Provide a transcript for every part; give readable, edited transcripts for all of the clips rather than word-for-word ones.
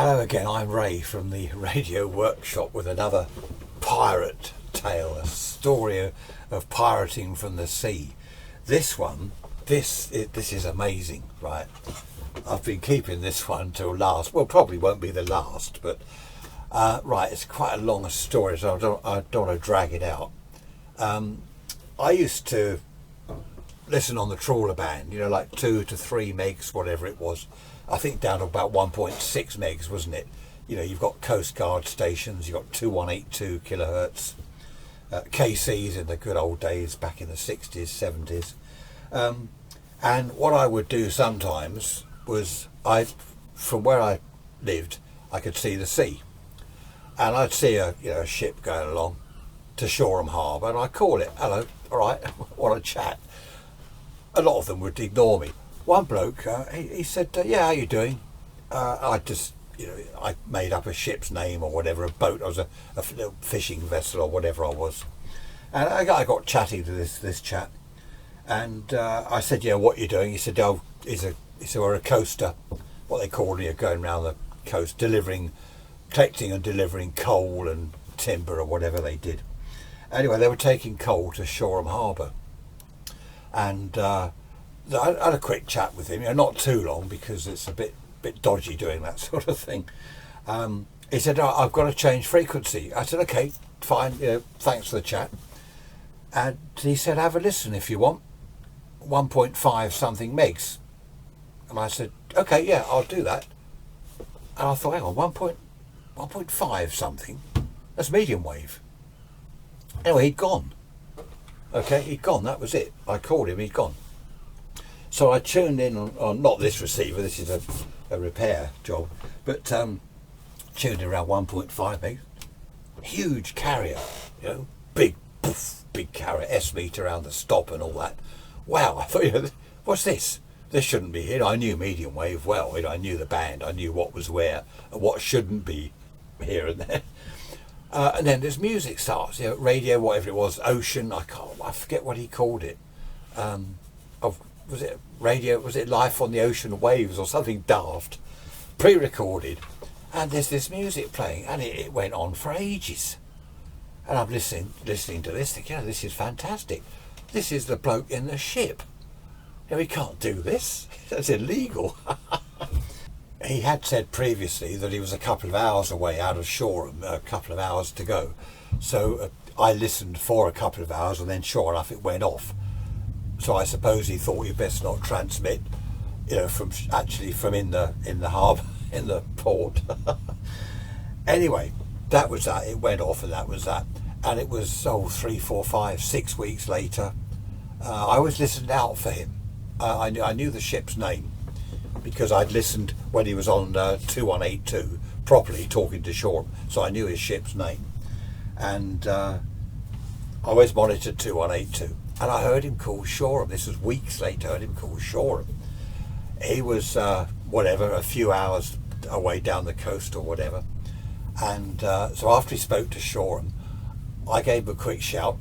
Hello again, I'm Ray from the Radio Workshop with another pirate tale, a story of pirating from the sea. This is amazing, right? I've been keeping this one till last. Well, probably won't be the last, but right, it's quite a long story, so I don't want to drag it out. I used to listen on the trawler band, like 2 to 3 megs, whatever it was. I think down to about 1.6 megs, wasn't it? You've got coastguard stations, you've got 2182 kilohertz, KCs in the good old days back in the 60s, 70s. And what I would do sometimes was, from where I lived, I could see the sea. And I'd see a ship going along to Shoreham Harbour, and I'd call it, hello, all right, want to chat. A lot of them would ignore me. One bloke, he said, yeah, how you doing? I made up a ship's name or whatever, a boat. I was a little fishing vessel or whatever I was. And I got chatting to this chap. And I said, yeah, what you doing? He said, oh, he said, we're a coaster, what they call it, going around the coast, collecting and delivering coal and timber or whatever they did. Anyway, they were taking coal to Shoreham Harbour. And I had a quick chat with him, not too long, because it's a bit dodgy doing that sort of thing. He said, oh, I've got to change frequency. I said, okay, fine, thanks for the chat. And he said, have a listen if you want, 1.5 something megs. And I said, okay, yeah, I'll do that. And I thought, hang on, 1.5 something, that's medium wave. Anyway, he'd gone. Okay, he'd gone, that was it. I called him, he'd gone. So I tuned in on not this receiver, this is a repair job, but tuned in around 1.5 megs. Huge carrier, big carrier, S-meter around the stop and all that. Wow, I thought, what's this? This shouldn't be here. I knew medium wave well, I knew the band, I knew what was where and what shouldn't be here and there. And then this music starts, radio, whatever it was, ocean, I forget what he called it. Was it radio? Was it Life on the Ocean Waves or something daft? Pre-recorded, and there's this music playing, and it went on for ages. And I'm listening to this, thinking, this is fantastic. This is the bloke in the ship. We can't do this. That's illegal. He had said previously that he was a couple of hours away out of Shoreham, a couple of hours to go. So I listened for a couple of hours, and then sure enough, it went off. So I suppose he thought you best not transmit, from in the harbour, in the port. Anyway, that was that. It went off, and that was that. And it was 3, 4, 5, 6 weeks later. I was listening out for him. I knew the ship's name because I'd listened when he was on 2182 properly talking to Shoreham, so I knew his ship's name. And I always monitored 2182. And I heard him call Shoreham. This was weeks later. I heard him call Shoreham. He was, a few hours away down the coast or whatever. And so after he spoke to Shoreham, I gave him a quick shout.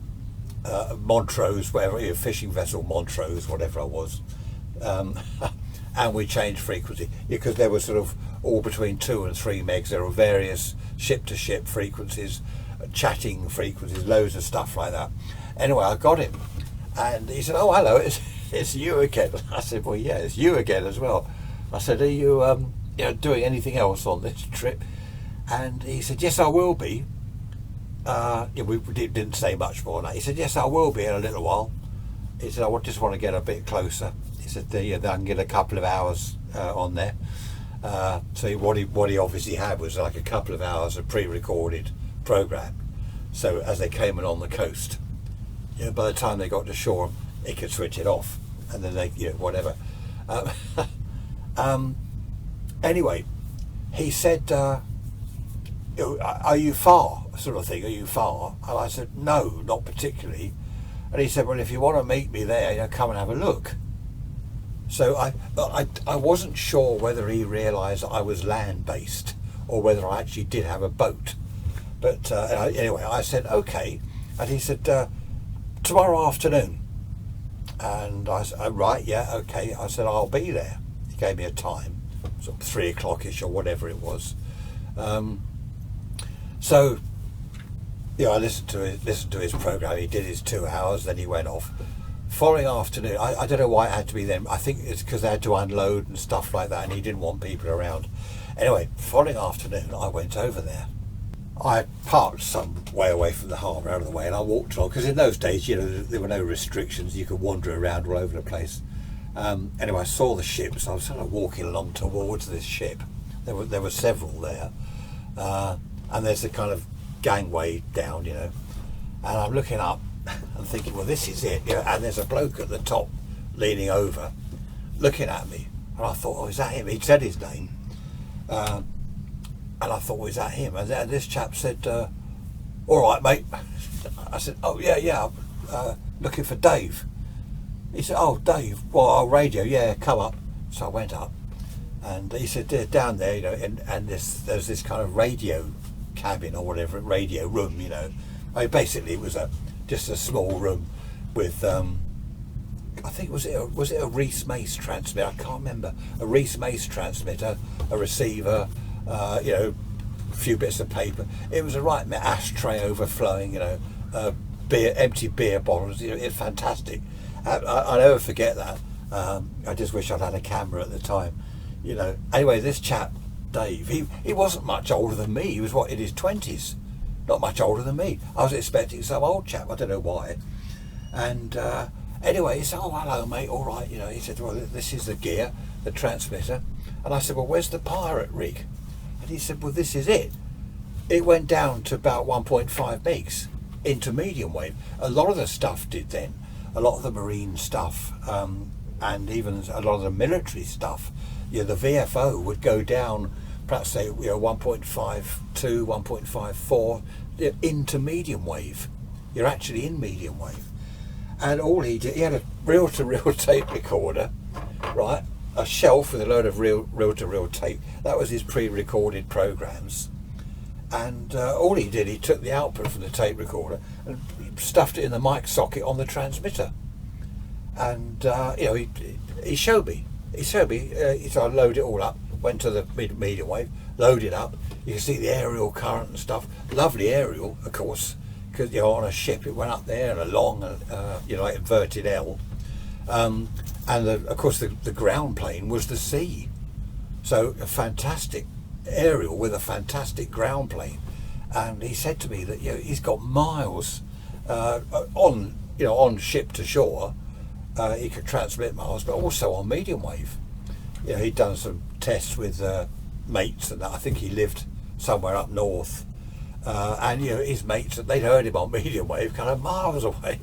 Montrose, whatever, fishing vessel Montrose, whatever I was. And we changed frequency because there was sort of all between 2 and 3 megs. There were various ship-to-ship frequencies, chatting frequencies, loads of stuff like that. Anyway, I got him. And he said, oh, hello, it's you again. I said, well, yeah, it's you again as well. I said, are you doing anything else on this trip? And he said, yes, I will be. We didn't say much more than that. He said, yes, I will be in a little while. He said, I just want to get a bit closer. He said, I can get a couple of hours on there. So what he obviously had was like a couple of hours of pre-recorded program. So as they came along the coast, by the time they got to shore, he could switch it off, and then they, whatever. Anyway, he said, are you far, sort of thing, are you far? And I said, no, not particularly. And he said, well, if you want to meet me there, come and have a look. So I wasn't sure whether he realised I was land-based or whether I actually did have a boat. But anyway, I said, okay. And he said, tomorrow afternoon. And I said, right, yeah, okay. I said, I'll be there. He gave me a time, sort of 3 o'clock-ish or whatever it was. So, yeah, I listened to his program. He did his 2 hours, then he went off. Following afternoon, I don't know why it had to be then. I think it's because they had to unload and stuff like that, and he didn't want people around. Anyway, following afternoon, I went over there. I parked some way away from the harbour, out of the way, and I walked along, because in those days, you know, there were no restrictions. You could wander around all over the place. Anyway, I saw the ship, so I was sort of walking along towards this ship. There were several there, and there's a kind of gangway down, you know, and I'm looking up and thinking, well, this is it, you know, and there's a bloke at the top leaning over, looking at me, and I thought, oh, is that him? He'd said his name, and I thought, well, is that him? And then this chap said, all right, mate. I said, oh, yeah, looking for Dave. He said, oh, Dave, well, radio, yeah, come up. So I went up, and he said, down there, you know, and there's this kind of radio cabin or whatever, radio room, you know. I mean, basically, it was just a small room with, I think, was it a Reese Mace transmitter? I can't remember. A Reese Mace transmitter, a receiver, you know, a few bits of paper. It was a right ashtray overflowing, you know, empty beer bottles. You know, it's fantastic. I never forget that. I just wish I'd had a camera at the time, you know. Anyway, this chap Dave, he wasn't much older than me. He was in his 20s, not much older than me. I was expecting some old chap. I don't know why. And anyway, he said, "Oh, hello, mate. All right, you know." He said, "Well, this is the gear, the transmitter." And I said, "Well, where's the pirate rig?" And he said, "Well, this is it. It went down to about 1.5 megs into medium wave. A lot of the stuff did then. A lot of the marine stuff, and even a lot of the military stuff. You know, the VFO would go down, perhaps say, you know, 1.52, 1.54 into medium wave. You're actually in medium wave." And all he did, he had a reel-to-reel tape recorder, right? A shelf with a load of reel-to-reel tape. That was his pre-recorded programs. And all he did, he took the output from the tape recorder and stuffed it in the mic socket on the transmitter. And you know, he showed me. So I loaded it all up, went to the medium wave, loaded up. You can see the aerial current and stuff. Lovely aerial, of course, because, you know, on a ship it went up there and along, you know, like inverted L. And of course the ground plane was the sea. So a fantastic aerial with a fantastic ground plane. And he said to me that, you know, he's got miles on ship to shore. He could transmit miles, but also on medium wave. You know, he'd done some tests with mates and that. I think he lived somewhere up north, and, you know, his mates, they'd heard him on medium wave kind of miles away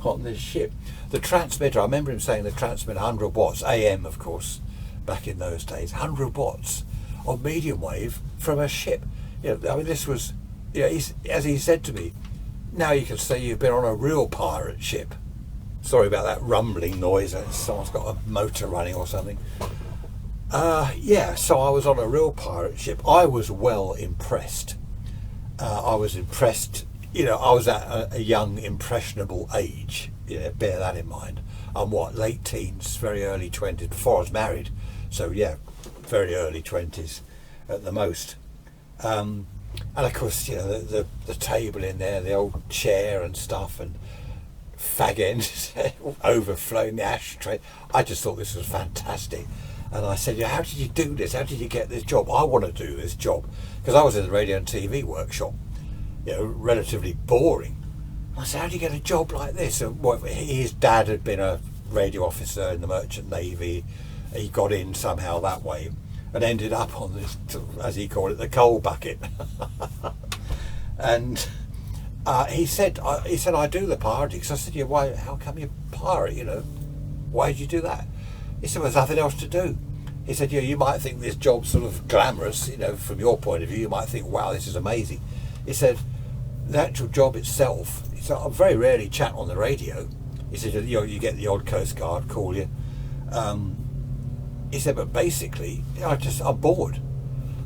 on this ship. The transmitter, I remember him saying the transmitter 100 watts, AM of course, back in those days, 100 watts on medium wave from a ship. You know, I mean, this was, you know, as he said to me, now you can say you've been on a real pirate ship. Sorry about that rumbling noise. Someone's got a motor running or something. Yeah, so I was on a real pirate ship. I was well impressed. I was impressed. You know, I was at a young, impressionable age. You know, bear that in mind. I'm late teens, very early 20s, before I was married. So yeah, very early 20s at the most. And of course, you know, the table in there, the old chair and stuff, and fag ends overflowing the ashtray. I just thought this was fantastic. And I said, "Yeah, how did you do this? How did you get this job? I want to do this job." Because I was in the radio and TV workshop, you know, relatively boring. I said, "How do you get a job like this?" And his dad had been a radio officer in the Merchant Navy. He got in somehow that way and ended up on this, as he called it, the coal bucket. And he said, "I do the pirating." So I said, "Yeah, why? How come you pirate? You know, why did you do that?" He said, "Well, there's nothing else to do." He said, "Yeah, you might think this job's sort of glamorous, you know, from your point of view. You might think, wow, this is amazing." He said, "The actual job itself," he said, "I very rarely chat on the radio." He said, "You know, you get the odd coastguard call you." He said, "But basically, you know, I'm bored."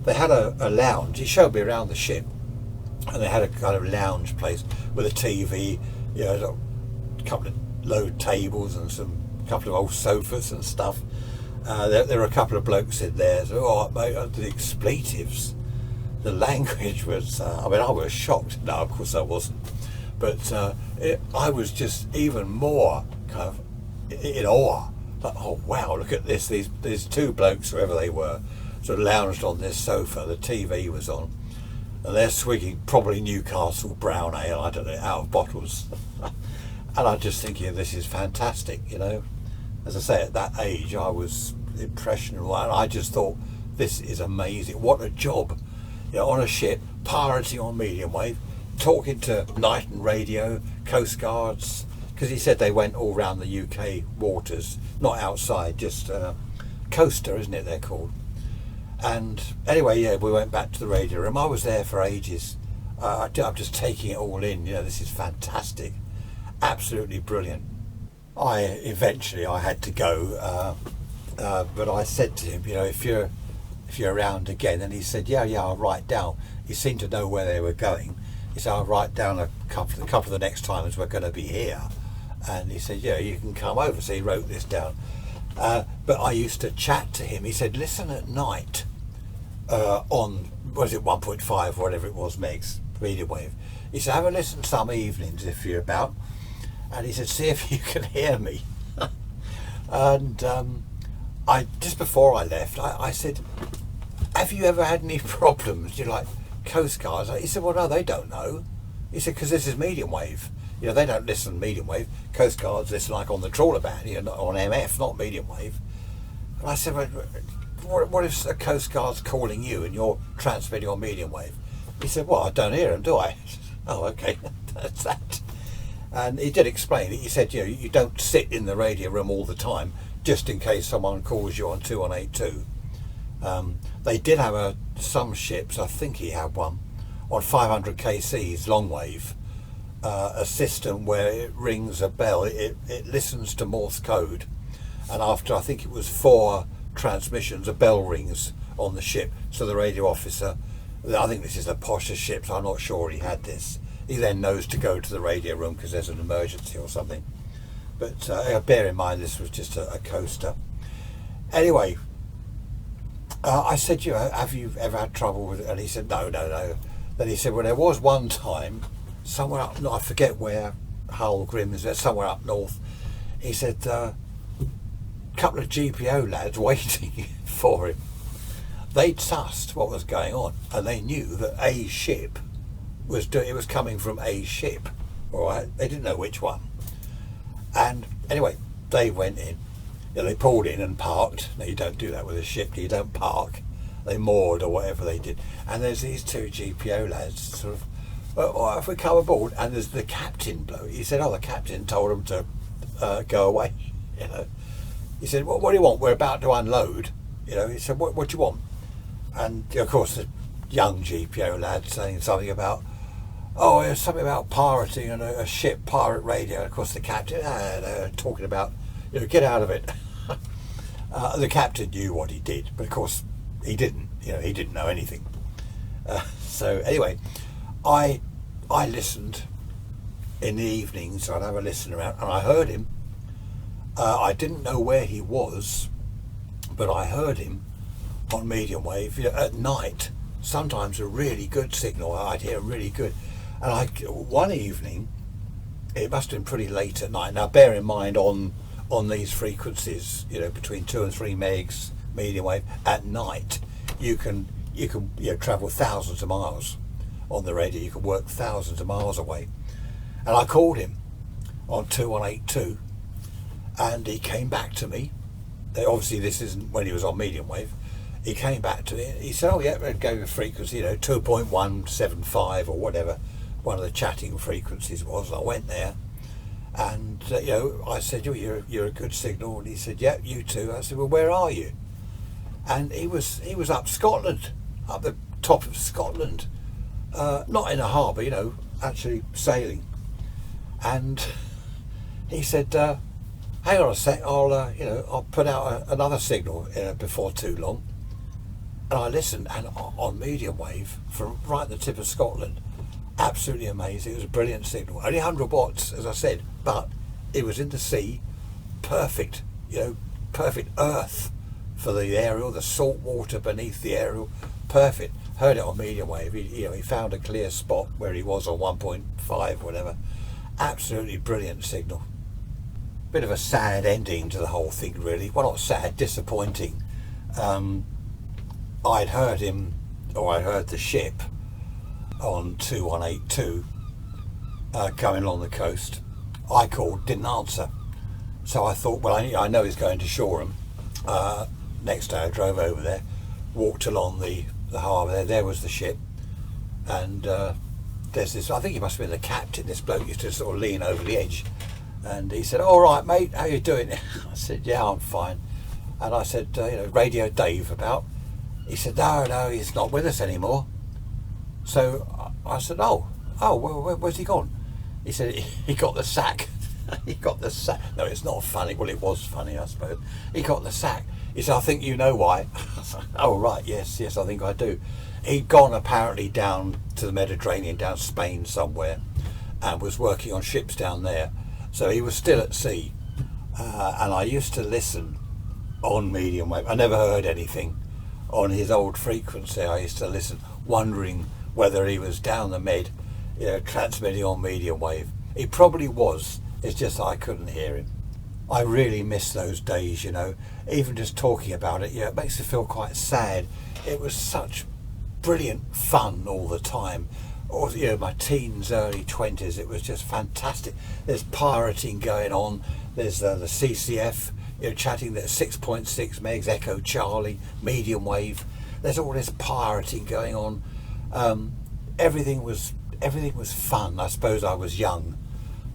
They had a lounge. He showed me around the ship, and they had a kind of lounge place with a TV, you know, a couple of low tables and a couple of old sofas and stuff. There were a couple of blokes in there. So, "Oh, mate, the expletives." the language was, I mean, I was shocked. No, of course I wasn't. But I was just even more kind of in awe. Like, oh wow, look at this. These two blokes, whoever they were, sort of lounged on this sofa. The TV was on. And they're swigging probably Newcastle brown ale, I don't know, out of bottles. And I'm just thinking, this is fantastic, you know. As I say, at that age, I was impressionable. And I just thought, this is amazing. What a job. You know, on a ship, pirating on medium wave, talking to night and radio, coastguards, because he said they went all around the UK waters, not outside, just coaster, isn't it, they're called. And anyway, yeah, we went back to the radio room. I was there for ages. I'm just taking it all in. You know, this is fantastic, absolutely brilliant. Eventually I had to go, but I said to him, you know, if you're around again, and he said, yeah, I'll write down. He seemed to know where they were going. He said, I'll write down a couple of the next times we're going to be here. And he said, yeah, you can come over. So he wrote this down. But I used to chat to him. He said, listen at night on, was it 1.5, whatever it was, megs, medium wave. He said, have a listen some evenings if you're about. And he said, see if you can hear me. And I just before I left, I said, have you ever had any problems? You know, like coastguards? He said, well, no, they don't know. He said, because this is medium wave. You know, they don't listen medium wave. Coastguards listen like on the trawler band, you know, on MF, not medium wave. And I said, well, what if a coastguard's calling you and you're transmitting on medium wave? He said, well, I don't hear them, do I? Oh, okay, that's that. And he did explain it. He said, you know, you don't sit in the radio room all the time just in case someone calls you on 2182. They did have some ships, I think he had one, on 500 kcs long wave, a system where it rings a bell, it listens to Morse code, and after I think it was 4 transmissions, a bell rings on the ship, so the radio officer, I think this is the poshest ship, so I'm not sure he had this, he then knows to go to the radio room because there's an emergency or something. But bear in mind this was just a coaster. Anyway, I said, you know, have you ever had trouble with it? And he said, no. Then he said, well, there was one time somewhere up, I forget where, Hull, Grimms, somewhere up north. He said, a couple of GPO lads waiting for him. They'd sussed what was going on, and they knew that a ship it was coming from a ship. All right, they didn't know which one. And anyway, they went in. You know, they pulled in and parked. Now, you don't do that with a ship. You don't park. They moored or whatever they did. And there's these 2 GPO lads sort of, well, if we come aboard, and there's the captain bloke. He said, the captain told them to go away. You know, he said, what do you want? We're about to unload. You know, he said, what do you want? And of course, the young GPO lad saying something about, there's something about pirating and a ship, pirate radio. And of course, the captain, they're talking about, you know, get out of it. The captain knew what he did, but of course, he didn't. You know, he didn't know anything. So anyway, I listened in the evenings. I'd have a listen around, and I heard him. I didn't know where he was, but I heard him on medium wave, you know, at night. Sometimes a really good signal. I'd hear really good. And one evening, it must have been pretty late at night. Now, bear in mind on these frequencies, you know, between 2 and 3 megs medium wave at night, you can travel thousands of miles on the radio. You can work thousands of miles away. And I called him on 2182, and he came back to me. Obviously, this isn't when he was on medium wave. He came back to me. He said, it gave a frequency, you know, 2.175 or whatever one of the chatting frequencies was. I went there, and you know, I said, you're a good signal. And he said, yeah, you too. I said, well, where are you? And he was up Scotland, up the top of Scotland, not in a harbour, you know, actually sailing. And he said, hang on a sec, I'll put out another signal before too long. And I listened, and on medium wave from right at the tip of Scotland, absolutely amazing. It was a brilliant signal. Only 100 watts, as I said, but it was in the sea, perfect, you know, perfect earth for the aerial, the salt water beneath the aerial, perfect. heard it on medium wave. He found a clear spot where he was on 1.5, whatever. Absolutely brilliant signal. Bit of a sad ending to the whole thing, really. Well, not sad, disappointing. I'd heard him, or I heard the ship on 2182 coming along the coast. I called, didn't answer. So I thought, well, I know he's going to Shoreham. Next day I drove over there, walked along the harbour there. There was the ship. And there's this, I think he must have been the captain, this bloke used to sort of lean over the edge. And he said, all right, mate, how you doing? I said, yeah, I'm fine. And I said, Radio Dave about. He said, no, he's not with us anymore. So I said, well, where's he gone? He said, he got the sack. He got the sack. No, it's not funny. Well, it was funny, I suppose. He got the sack. He said, I think you know why. I said, oh, right, yes, I think I do. He'd gone apparently down to the Mediterranean, down Spain somewhere, and was working on ships down there. So he was still at sea. And I used to listen on medium wave. I never heard anything on his old frequency. I used to listen, wondering whether he was down the Med, transmitting on medium wave. He probably was. It's just I couldn't hear him. I really miss those days, Even just talking about it, it makes me feel quite sad. It was such brilliant fun all the time. Or, my teens, early 20s, it was just fantastic. There's pirating going on. There's the CCF, chatting there, 6.6 megs, Echo Charlie, medium wave. There's all this pirating going on. Everything was fun. I suppose I was young.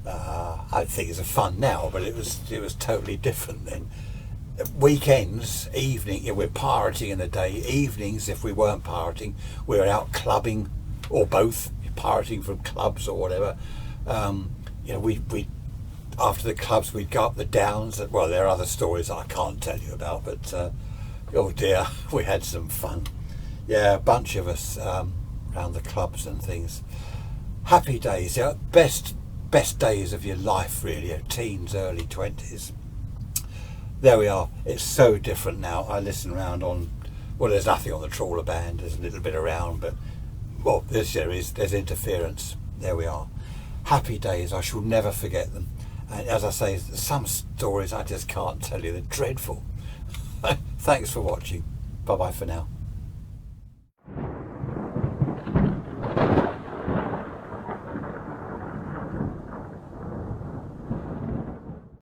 I think it's fun now, but it was totally different then. Weekends, evening, we're pirating in the day. Evenings, if we weren't pirating, we were out clubbing, or both, pirating from clubs or whatever. We after the clubs we'd go up the downs. Well, there are other stories I can't tell you about, but oh dear, we had some fun. Yeah, a bunch of us around the clubs and things. Happy days, best days of your life, really, teens, early 20s. There we are. It's so different now. I listen around on, well, there's nothing on the trawler band. There's a little bit around, but well, there's interference. There we are. Happy days. I shall never forget them. And as I say, some stories I just can't tell you. They're dreadful. Thanks for watching. Bye bye for now.